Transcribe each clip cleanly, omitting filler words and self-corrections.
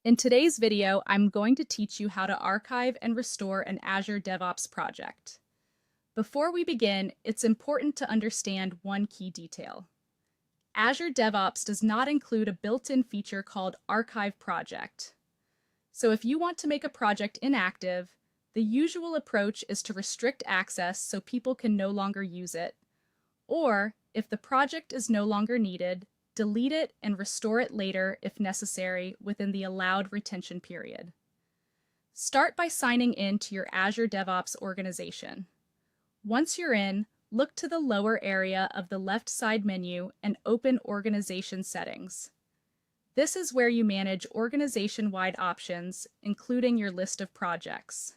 In today's video, I'm going to teach you how to archive and restore an Azure DevOps project. Before we begin, it's important to understand one key detail. Azure DevOps does not include a built-in feature called Archive Project. So if you want to make a project inactive, the usual approach is to restrict access so people can no longer use it, or if the project is no longer needed, delete it and restore it later if necessary within the allowed retention period. Start by signing in to your Azure DevOps organization. Once you're in, look to the lower area of the left side menu and open Organization Settings. This is where you manage organization-wide options, including your list of projects.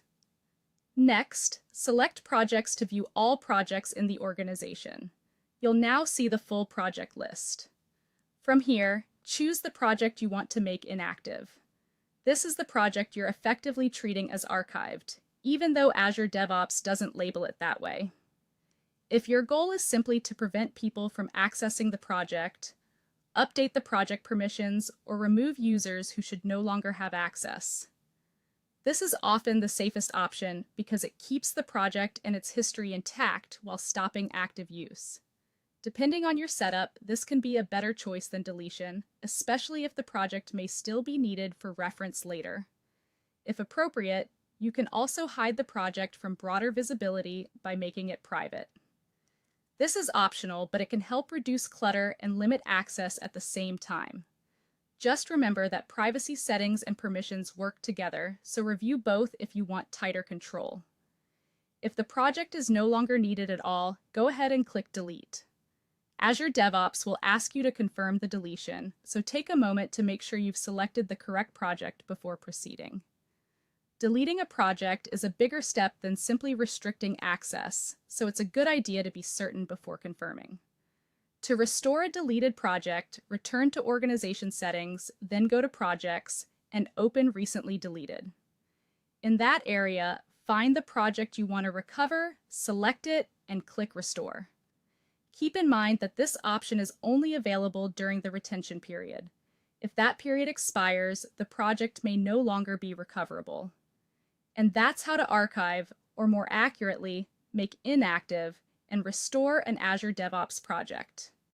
Next, select Projects to view all projects in the organization. You'll now see the full project list. From here, choose the project you want to make inactive. This is the project you're effectively treating as archived, even though Azure DevOps doesn't label it that way. If your goal is simply to prevent people from accessing the project, update the project permissions, or remove users who should no longer have access, this is often the safest option because it keeps the project and its history intact while stopping active use. Depending on your setup, this can be a better choice than deletion, especially if the project may still be needed for reference later. If appropriate, you can also hide the project from broader visibility by making it private. This is optional, but it can help reduce clutter and limit access at the same time. Just remember that privacy settings and permissions work together, so review both if you want tighter control. If the project is no longer needed at all, go ahead and click Delete. Azure DevOps will ask you to confirm the deletion, so take a moment to make sure you've selected the correct project before proceeding. Deleting a project is a bigger step than simply restricting access, so it's a good idea to be certain before confirming. To restore a deleted project, return to Organization Settings, then go to Projects, and open Recently Deleted. In that area, find the project you want to recover, select it, and click Restore. Keep in mind that this option is only available during the retention period. If that period expires, the project may no longer be recoverable. And that's how to archive, or more accurately, make inactive and restore an Azure DevOps project.